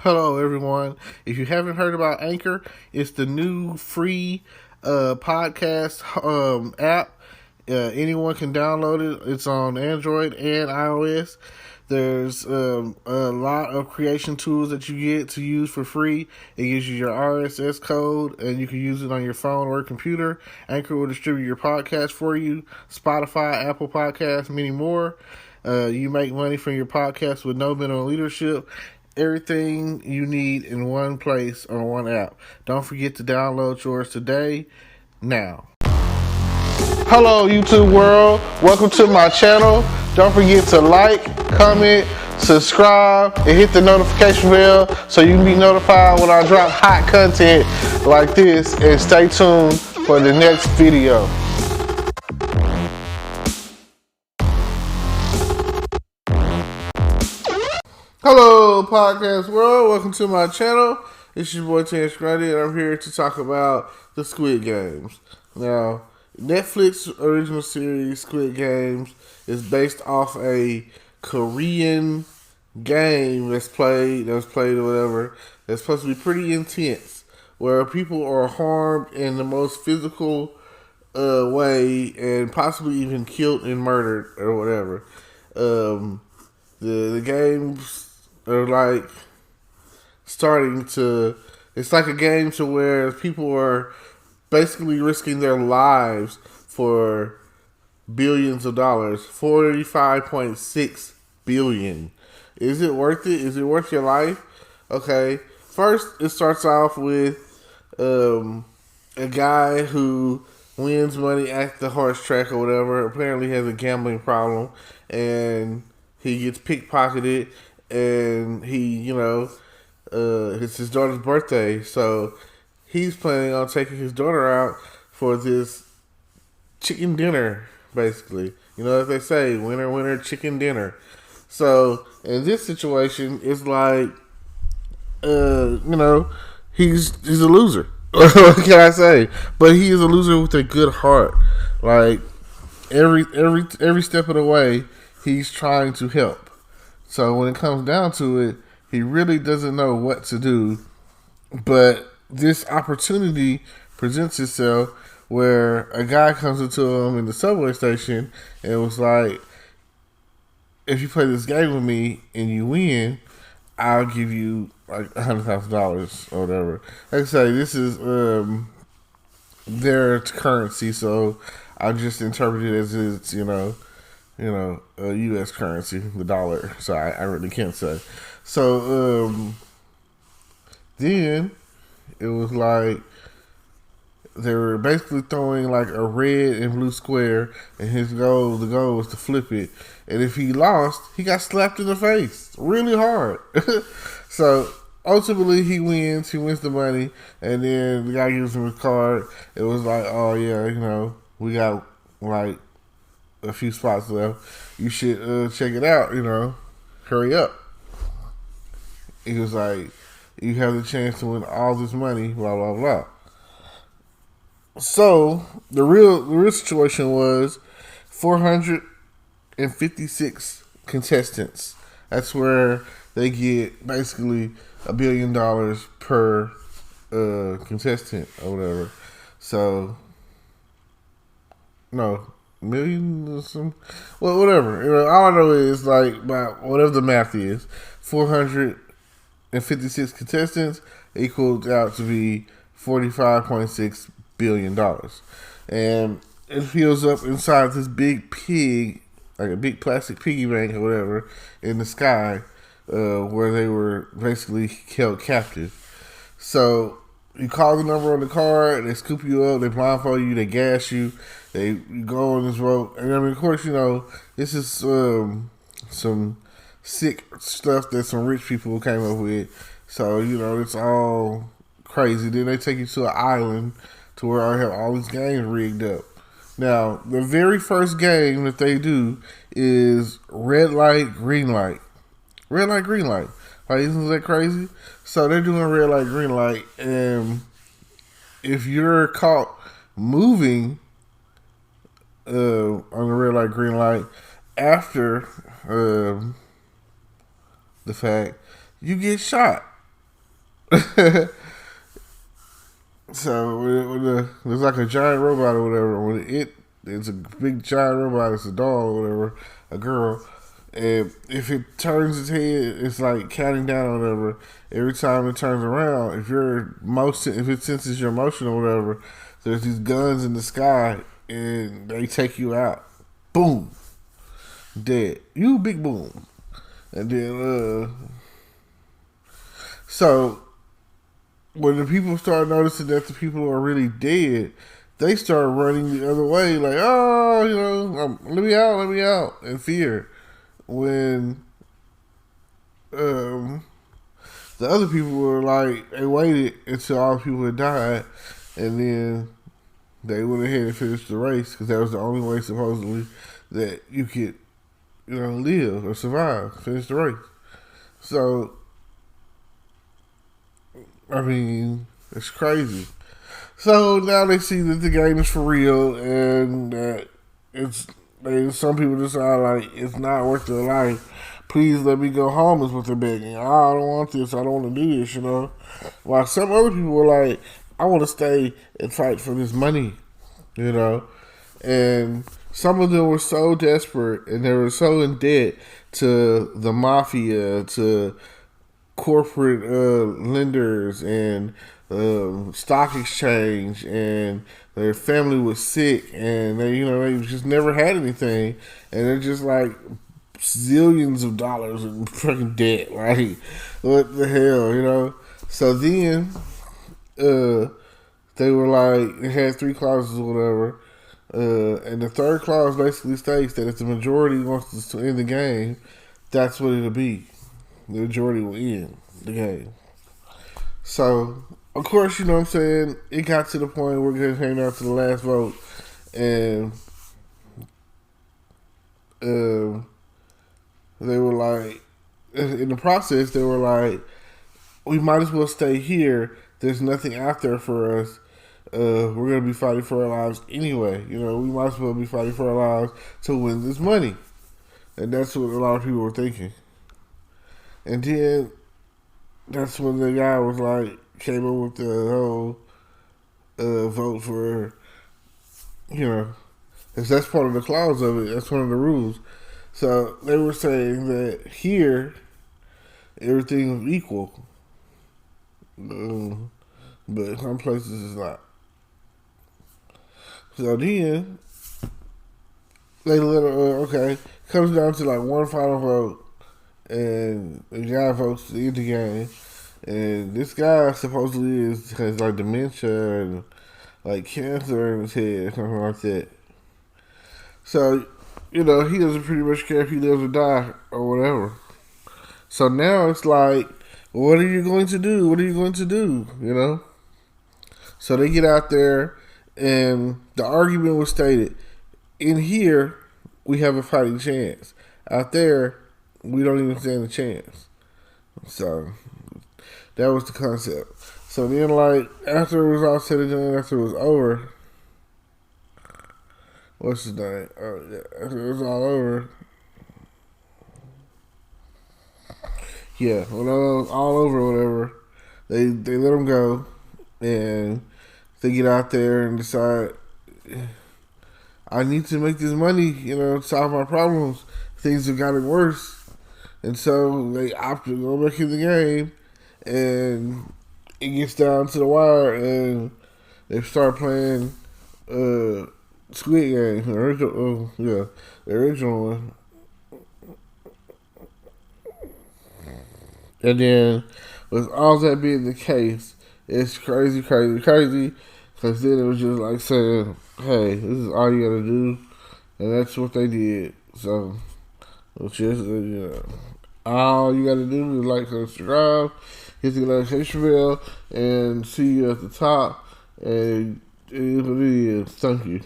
Hello, everyone. If you haven't heard about Anchor, it's the new free podcast app. Anyone can download it. It's on Android and iOS. There's a lot of creation tools that you get to use for free. It gives you your RSS code, and you can use it on your phone or computer. Anchor will distribute your podcast for you. Spotify, Apple Podcasts, many more. You make money from your podcast with no minimum leadership. Everything you need in one place on one app. Don't forget to download yours today, now. Hello, YouTube world. Welcome to my channel. Don't forget to like, comment, subscribe, and hit the notification bell so you can be notified when I drop hot content like this. And stay tuned for the next video. Hello, podcast world. Welcome to my channel. It's your boy Terrence Grundy, and I'm here to talk about the Squid Games. Now, Netflix original series Squid Games is based off a Korean game that's played or whatever. That's supposed to be pretty intense, where people are harmed in the most physical way and possibly even killed and murdered or whatever. The games are like starting to, it's like a game to where people are basically risking their lives for billions of dollars. 45.6 billion. Is it worth it? Is it worth your life? Okay. First, it starts off with a guy who wins money at the horse track or whatever. Apparently has a gambling problem, and he gets pickpocketed, and it's his daughter's birthday, so he's planning on taking his daughter out for this chicken dinner, basically. You know, as they say, winner, winner, chicken dinner. So, in this situation, it's like, he's a loser. What can I say? But he is a loser with a good heart. Like, every step of the way, he's trying to help. So when it comes down to it, he really doesn't know what to do. But this opportunity presents itself where a guy comes into him in the subway station and was like, if you play this game with me and you win, I'll give you like $100,000 or whatever. Like I say, this is their currency, so I just interpret it as it's, a U.S. currency, the dollar. So I really can't say. So then it was like they were basically throwing like a red and blue square, and the goal was to flip it. And if he lost, he got slapped in the face really hard. So ultimately he wins. He wins the money, and then the guy gives him his card. It was like, oh yeah, we got like a few spots left. You should check it out, hurry up. He was like, you have the chance to win all this money, blah, blah, blah. So the real situation was 456 contestants. That's where they get basically $1 billion per contestant or whatever. So, no, million or some, well, whatever. All I know is like about whatever the math is, 456 contestants equaled out to be $45.6 billion, and it fills up inside this big pig, like a big plastic piggy bank or whatever, in the sky, where they were basically held captive. So you call the number on the card, they scoop you up, they blindfold you, they gas you, you go on this rope, and I mean, of course, this is some sick stuff that some rich people came up with. So it's all crazy. Then they take you to an island to where I have all these games rigged up. Now, the very first game that they do is red light, green light. Red light, green light. Like, isn't that crazy? So they're doing red light, green light, and if you're caught moving on the red light, green light after the fact, you get shot. So there's like a giant robot or whatever. It's a big giant robot. It's a doll or whatever, a girl. And if it turns its head, it's like counting down or whatever. Every time it turns around, if it senses your motion or whatever, there's these guns in the sky and they take you out. Boom, dead. You big boom. And then so when the people start noticing that the people are really dead, they start running the other way, like, oh, let me out, in fear. When the other people were like, they waited until all the people had died, and then they went ahead and finished the race because that was the only way, supposedly, that you could, live or survive, finish the race. So, I mean, it's crazy. So now they see that the game is for real, and that some people decide like it's not worth their life. Please let me go home is what they're begging. I don't want this. I don't want to do this. While some other people were like, I want to stay and fight for this money. And some of them were so desperate and they were so in debt to the mafia, to corporate lenders and stock exchange, and their family was sick and they just never had anything, and they're just like zillions of dollars in freaking debt. Like, what the hell, So then they were like, they had 3 clauses or whatever, and the third clause basically states that if the majority wants to end the game, that's what it'll be. The majority will end the game. So, of course, what I'm saying, it got to the point where it came down to the last vote, and they were like, in the process, they were like, we might as well stay here. There's nothing out there for us. We're going to be fighting for our lives anyway. We might as well be fighting for our lives to win this money. And that's what a lot of people were thinking. And then that's when the guy was like, came up with the whole vote for, because that's part of the clause of it. That's one of the rules. So they were saying that here, everything is equal. But some places it's not. So then, they let her, comes down to like one final vote, and the guy votes to end the game. And this guy supposedly has like dementia and like cancer in his head, something like that. So, he doesn't pretty much care if he lives or die or whatever. So now it's like, what are you going to do? What are you going to do? So they get out there, and the argument was stated, in here, we have a fighting chance. Out there, we don't even stand a chance. So that was the concept. So then, like, after it was all said and done, after it was over, what's his name? After it was all over, when it was all over or whatever, they let him go, and they get out there and decide, I need to make this money, solve my problems. Things have gotten worse. And so they opt to go back in the game, and it gets down to the wire, and they start playing Squid Games, the original one. And then, with all that being the case, it's crazy, because then it was just like saying, hey, this is all you gotta do, and that's what they did. So, it's just, all you gotta do is like, subscribe, hit the notification bell, and see you at the top, and it is what it is. Thank you.